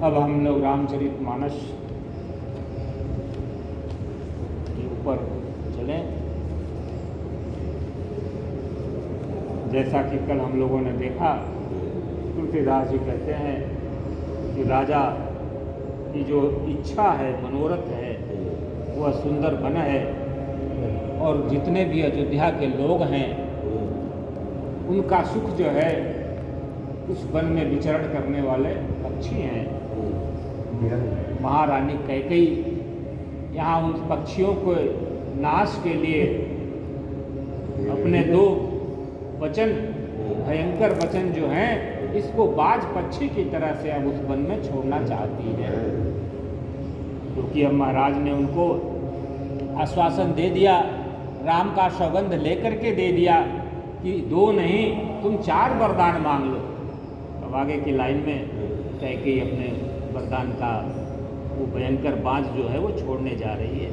अब हम लोग रामचरितमानस के ऊपर चलें। जैसा कि कल हम लोगों ने देखा, तुलसीदास जी कहते हैं कि राजा की जो इच्छा है, मनोरथ है, वह सुंदर वन है, और जितने भी अयोध्या के लोग हैं उनका सुख जो है उस वन में विचरण करने वाले पक्षी हैं। महारानी कैकेयी यहाँ उन पक्षियों को नाश के लिए अपने दो वचन, भयंकर वचन जो हैं, इसको बाज पक्षी की तरह से अब उस वन में छोड़ना चाहती है, क्योंकि अब महाराज ने उनको आश्वासन दे दिया, राम का सौगंध लेकर के दे दिया कि 2 नहीं तुम 4 वरदान मांग लो। अब आगे की लाइन में कैकेयी अपने वरदान का वो भयंकर बाज जो है वो छोड़ने जा रही है।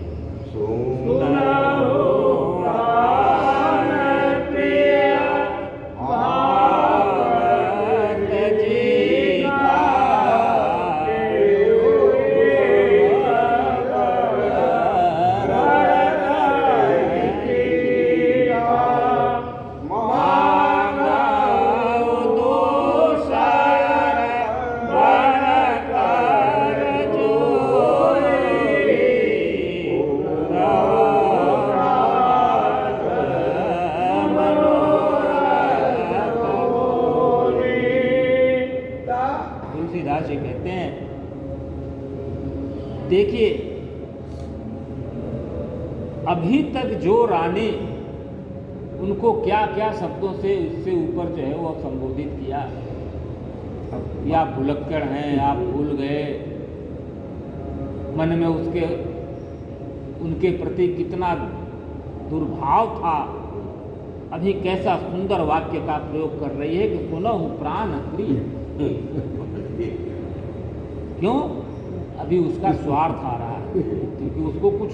तुलसीदास जी कहते हैं, देखिए अभी तक जो रानी उनको क्या क्या शब्दों से इससे ऊपर जो है वो संबोधित किया, या भुलक्कड़ हैं, आप भूल गए, मन में उसके उनके प्रति कितना दुर्भाव था, अभी कैसा सुंदर वाक्य का प्रयोग कर रही है कि सुनहु प्राण प्रिय। क्यों? अभी उसका स्वार्थ आ रहा है, क्योंकि उसको कुछ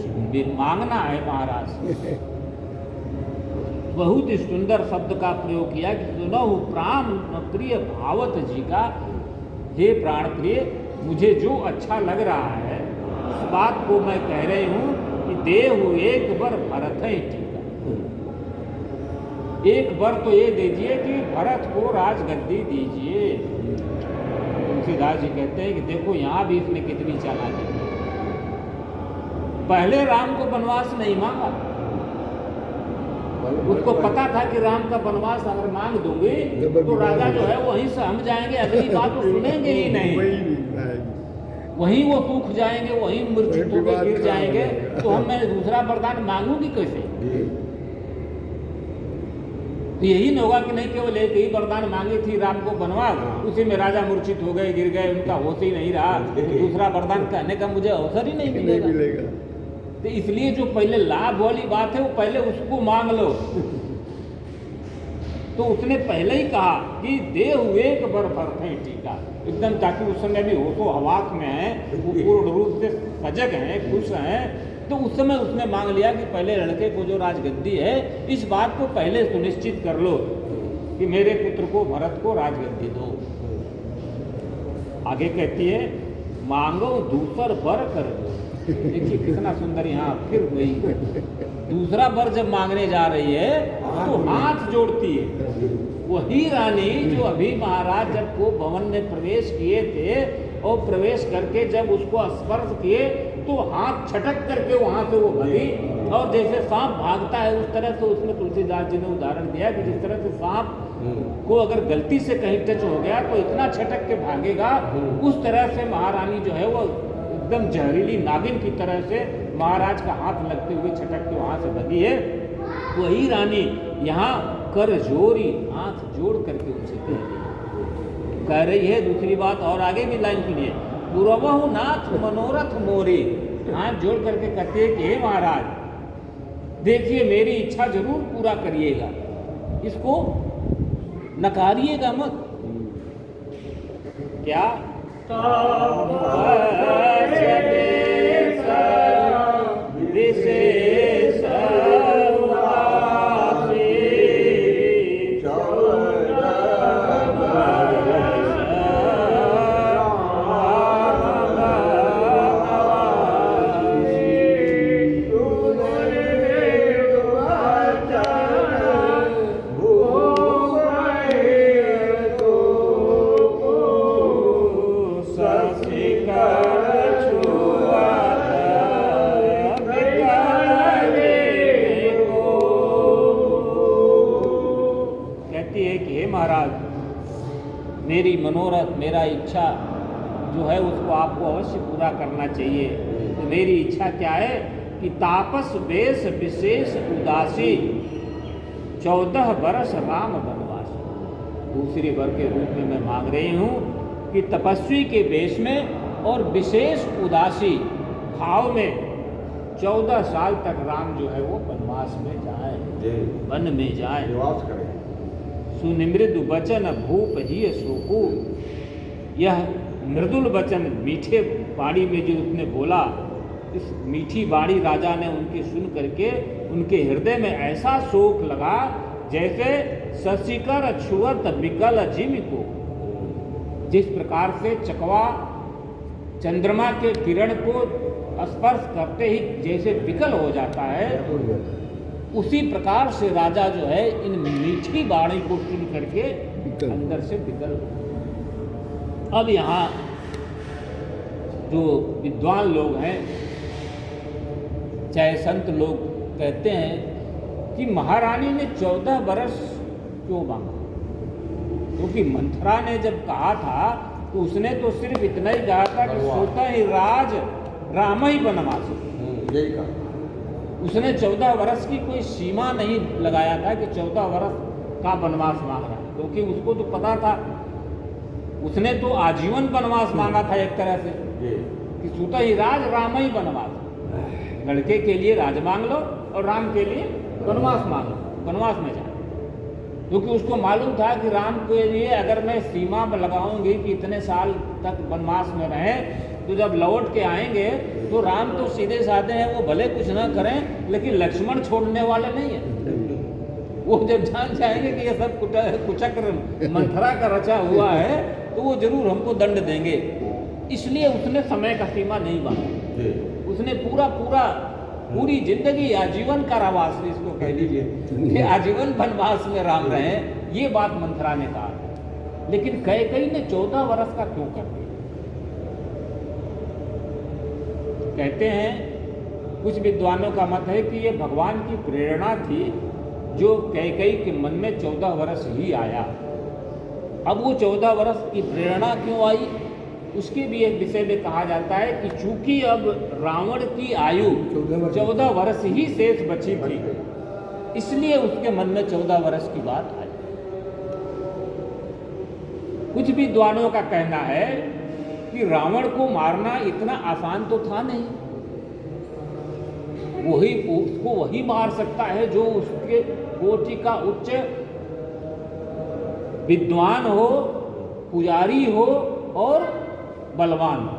मांगना है महाराज से। बहुत ही सुंदर शब्द का प्रयोग किया कि सुनहु प्राण प्रिय भावत जी का, हे प्राण प्रिय, मुझे जो अच्छा लग रहा है उस बात को मैं कह रही हूँ कि देहु एक बार भरत है टीका। एक बार तो ये दीजिए कि भरत को राजगद्दी दीजिए। तुलसीदास जी कहते हैं कि देखो यहाँ भी इसने कितनी चालाकी की। पहले राम को वनवास नहीं मांगा, उसको पता था कि राम का वनवास अगर मांग दूंगी तो राजा जो है वहीं से हम जाएंगे, अगली बात तो सुनेंगे ही नहीं, वहीं वो सूख जाएंगे, वहीं मूर्छित होकर गिर जाएंगे, तो हम मैं दूसरा वरदान मांगूंगी कैसे? तो यही न होगा कि नहीं केवल एक ही वरदान मांगी थी राम को वनवास, उसी में राजा मूर्छित हो गए, गिर गए, उनका होश ही नहीं रहा, तो दूसरा वरदान कहने का मुझे अवसर ही नहीं मिलेगा। तो इसलिए जो पहले लाभ वाली बात है वो पहले उसको मांग लो। तो उसने पहले ही कहा कि देहु एक बार भरत है टीका, एकदम, ताकि उस समय भी होशो हवास में है, वो पूर्ण रूप से सजग हैं, खुश हैं। तो उस समय उसने मांग लिया कि पहले लड़के को जो राजगद्दी है इस बात को पहले सुनिश्चित कर लो कि मेरे पुत्र को भरत को राजगद्दी दो। आगे कहती है मांगो दूसर वर कर दो। देखिए कितना सुंदर यहाँ फिर वही दूसरा वर जब मांगने जा रही है तो हाथ जोड़ती है। वही रानी जो अभी महाराज जब को भवन में प्रवेश किए थे और प्रवेश करके जब उसको स्पर्श किए तो हाथ छटक करके वहां से वो भगी, और जैसे सांप भागता है उस तरह से उसमें तुलसीदास जी ने उदाहरण दिया कि जिस तरह से सांप को अगर गलती से कहीं टच हो गया तो इतना छटक के भागेगा, उस तरह से महारानी जो है वो एकदम जहरीली नागिन की तरह से महाराज का हाथ लगते हुए छटक के वहां से भगी है। वही रानी यहाँ कर जोरी, हाथ जोड़ करके उनसे कह रही है। दूसरी बात और आगे भी लाइन सुनिए, पुरवहु नाथ मनोरथ मोरे, हाथ जोड़ करके कहते हैं कि हे महाराज देखिए मेरी इच्छा जरूर पूरा करिएगा, इसको नकारिएगा मत। क्या मेरा इच्छा जो है उसको आपको अवश्य पूरा करना चाहिए। तो मेरी इच्छा क्या है कि तापस वेश विशेष उदासी 14 बरस राम वनवास। दूसरी वर के रूप में मैं मांग रही हूँ कि तपस्वी के वेश में और विशेष उदासी भाव में 14 साल तक राम जो है वो वनवास में जाए, वन में जाए, निवास करें। सुनिमृदु वचन भूप ही शोकु। यह मृदुल वचन मीठे वाणी में जो उसने बोला, इस मीठी वाणी राजा ने उनकी सुन करके उनके हृदय में ऐसा शोक लगा जैसे शशिकर छुअत विकल जिम को। जिस प्रकार से चकवा चंद्रमा के किरण को स्पर्श करते ही जैसे विकल हो जाता है, उसी प्रकार से राजा जो है इन मीठी वाणी को सुन करके अंदर से विकल हो। अब यहाँ जो विद्वान लोग हैं, चाहे संत लोग, कहते हैं कि महारानी ने 14 बरस क्यों मांगा? क्योंकि मंथरा ने जब कहा था तो उसने तो सिर्फ इतना ही कहा था कि सोता ही राज राम ही वनवास। यही कहा। उसने 14 वर्ष की कोई सीमा नहीं लगाया था कि 14 वर्ष का वनवास मांग रहा है, क्योंकि उसको तो पता था, उसने तो आजीवन वनवास मांगा था एक तरह से कि सूता ही राज राम ही वनवास। लड़के के लिए राज मांग लो और राम के लिए वनवास मांग लो, वनवास में जाए। क्योंकि उसको मालूम था कि राम के लिए अगर मैं सीमा में लगाऊंगी कि इतने साल तक वनवास में रहें, तो जब लौट के आएंगे तो राम तो सीधे साधे हैं, वो भले कुछ ना करें लेकिन लक्ष्मण छोड़ने वाले नहीं है। वो जब जान जाएंगे कि ये सब कुचक्र मंथरा का रचा हुआ है तो वो जरूर हमको दंड देंगे। इसलिए उसने समय का सीमा नहीं बांधा, उसने पूरी जिंदगी आजीवन कारावास, इसको कह लीजिए कि आजीवन वनवास में राम रहे, ये बात मंथरा ने कहा। लेकिन कैकेयी ने 14 वर्ष का क्यों कर दिया? कहते हैं कुछ विद्वानों का मत है कि ये भगवान की प्रेरणा थी जो कैकेयी के मन में 14 वर्ष ही आया। अब वो 14 वर्ष की प्रेरणा क्यों आई, उसके भी एक विषय में कहा जाता है कि चूंकि अब रावण की आयु 14 वर्ष ही शेष बची थी, इसलिए उसके मन में 14 वर्ष की बात आई। कुछ विद्वानों का कहना है कि रावण को मारना इतना आसान तो था नहीं, उसको वही मार सकता है जो उसके कोटि का उच्च विद्वान हो, पुजारी हो और बलवान हो।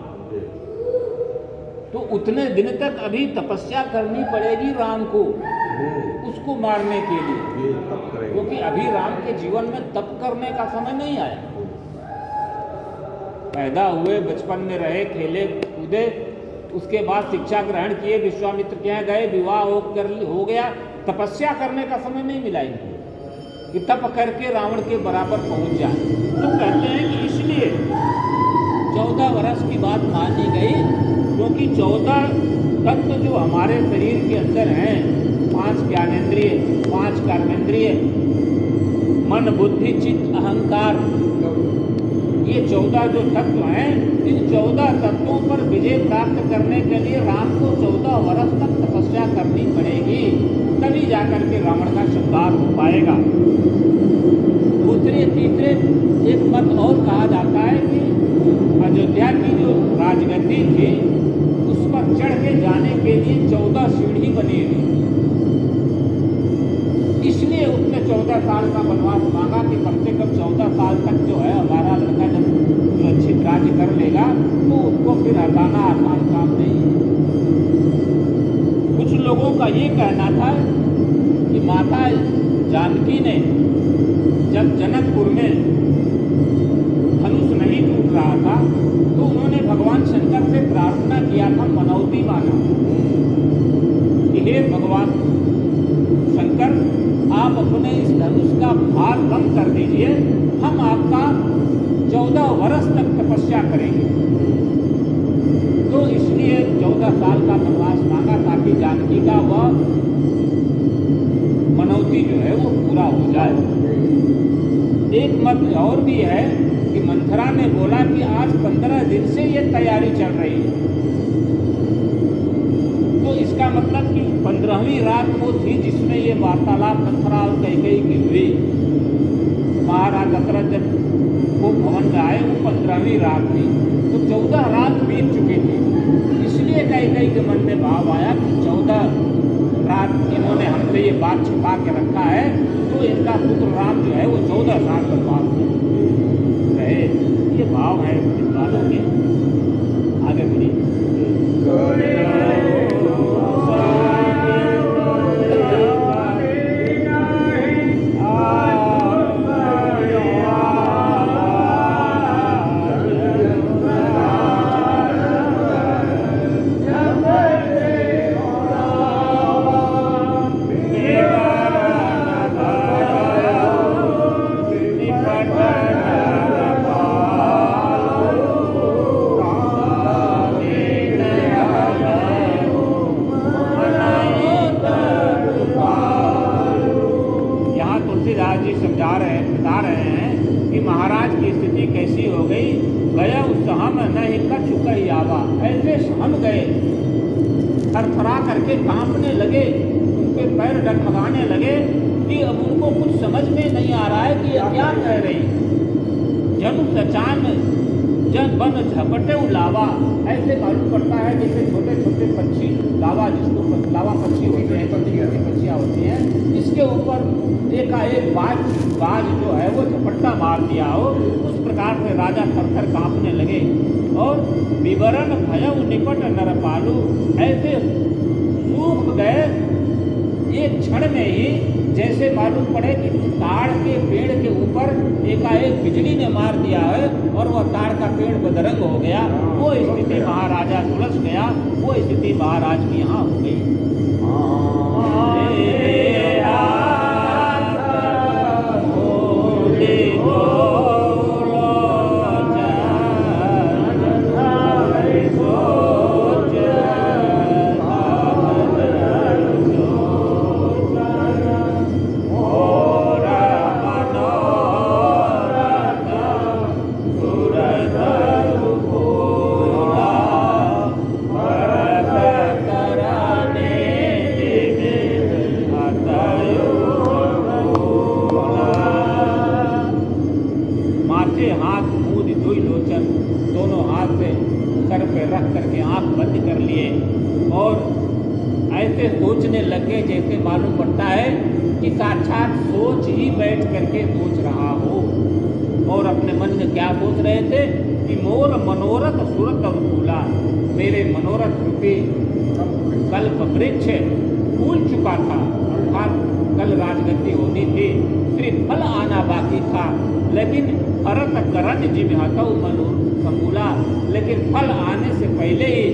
तो उतने दिन तक अभी तपस्या करनी पड़ेगी राम को उसको मारने के लिए, क्योंकि अभी राम के जीवन में तप करने का समय नहीं आया। पैदा हुए, बचपन में रहे, खेले कूदे, उसके बाद शिक्षा ग्रहण किए, विश्वामित्र के यहाँ गए, विवाह हो गया, तपस्या करने का समय नहीं मिला इनको कि तप करके रावण के बराबर पहुंच जाए। तो कहते हैं कि इसलिए 14 वर्ष की बात मानी गई, क्योंकि 14 तत्व जो हमारे शरीर के अंदर हैं, 5 ज्ञानेंद्रिय, 5 कर्मेंद्रिय, मन बुद्धि चित्त अहंकार, ये 14 जो तत्व हैं, इन 14 तत्वों पर विजय प्राप्त करने के लिए राम को 14 वर्ष तक तपस्या करनी पड़ेगी, तभी जाकर के रावण का संहार हो पाएगा। दूसरे तीसरे एक मत और कहा जाता है कि अयोध्या की जो राजगद्दी थी उस पर चढ़ के जाने के लिए 14 सीढ़ी बनी हुई, इसलिए उसने 14 साल का वनवास मांगा कि कम से कम 14 साल तक जो है हमारा लड़का जब सुरक्षित राज्य कर लेगा तो उसको फिर हटाना आसान काम नहीं है। कुछ लोगों का ये कहना था कि माता जानकी ने जब जनकपुर में धनुष नहीं टूट रहा था तो उन्होंने भगवान शंकर से प्रार्थना किया था, मनौती मांगा कि हे भगवान शंकर, आप अपने इस धनुष का भार कम कर दीजिए, हम आपका 14 वर्ष तक तपस्या करेंगे। तो इसलिए 14 साल का वनवास मांगा ताकि जानकी का वह मनौती जो है वो पूरा हो जाए। एक मत और भी है कि मंथरा ने बोला कि आज 15 दिन से ये तैयारी चल रही है, तो इसका मतलब कि 15वीं रात वो थी जिसमें ये वार्तालाप मंथरा और कैकेयी की हुई। महाराज दशरथ जब वो भवन में आए वो 15वीं रात थी, तो 14 रात बीत चुकी थी। इसलिए कैकेयी के मन में भाव आया कि 14 रात इन्होंने हमसे ये बात छिपा के रखा है, तो इनका पुत्र राम जो है वो 14 साल बर्बाद रहे। ये भाव है विद्वानों के। आगे बढ़िए। बता रहे हैं कि महाराज की स्थिति कैसी हो गई। गया उस सहम न हिक्का चुका ही आवा, ऐसे सहम गए, थरथरा करके कांपने लगे, उनके पैर डगमगाने लगे कि अब उनको कुछ समझ में नहीं आ रहा है कि ये क्या कह रही। जनु सचान जन बन झपटे लावा, ऐसे मालूम पड़ता है जैसे छोटे छोटे पक्षी, लावा जिसको लावा पक्षी होते हैं, पक्षियाँ होती हैं, इसके ऊपर एकाएक बाज जो है वो झपट्टा मार दिया हो, उस प्रकार से राजा थरथर कांपने लगे। और विवरण भयउ निपट नरपालु, ऐसे सूख गए एक क्षण में ही, जैसे मालूम पड़े कि ताड़ के पेड़ के ऊपर एकाएक बिजली ने मार दिया है और वह ताड़ का पेड़ बदरंग हो गया। वो स्थिति महाराजा उलझ गया, वो स्थिति महाराज की यहाँ हो गई। दोनों हाथ से सर पे रख करके आंख बंद कर लिए और ऐसे सोचने लगे जैसे मालूम पड़ता है कि साक्षात सोच ही बैठ करके सोच रहा हो। और अपने मन में क्या सोच रहे थे कि मोर मनोरथ सुरत फूला, मेरे मनोरथ रूपी कल्प वृक्ष फूल चुका था, अर्थात कल राजगद्दी होनी थी, सिर्फ फल आना बाकी था। लेकिन भरत करण जिम हतऊ मनु समूला, लेकिन फल आने से पहले ही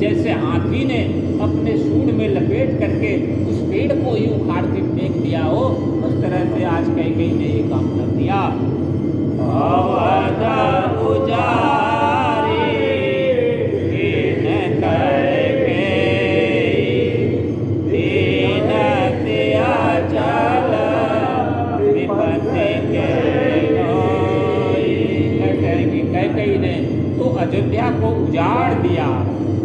जैसे हाथी ने अपने सूंड में लपेट करके उस पेड़ को ही उखाड़ के फेंक दिया हो, उस तरह से आज कैकेयी ने ये काम कर दिया। कैकेयी ने तो अयोध्या को उजाड़ दिया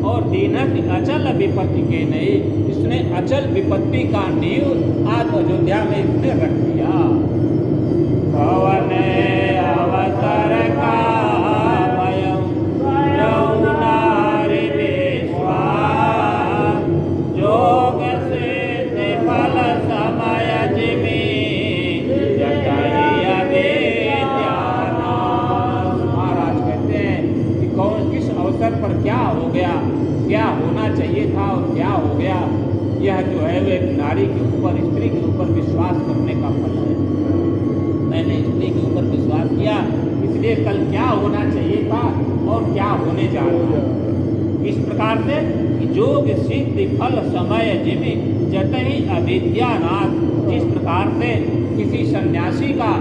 और दीनत अचल विपत्ति के नहीं, इसने अचल विपत्ति का नींव आज अयोध्या में इसने रख दिया। अवसर का जोग से फल समय जिमी अवसर पर क्या हो गया, क्या होना चाहिए था और क्या हो गया। यह जो है वो एक नारी के ऊपर, स्त्री के ऊपर विश्वास करने का फल है। मैंने स्त्री के ऊपर विश्वास किया, इसलिए कल क्या होना चाहिए था और क्या होने जा रहा है। इस प्रकार से जोग सिद्धि फल समय जिमि जतहि अविद्यानाथ, जिस प्रकार से किसी सन्यासी का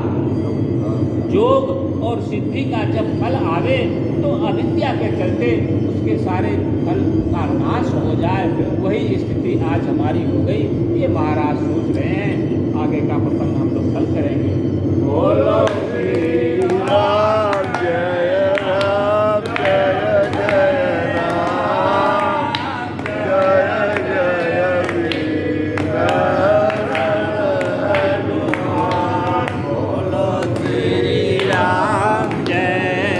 जोग और सिद्धि का जब फल आवे तो अविद्या के चलते उसके सारे फल का नाश हो जाए, वही स्थिति आज हमारी हो गई। ये महाराज सोच रहे हैं। आगे का प्रसंग हम लोग कल करेंगे। बोलो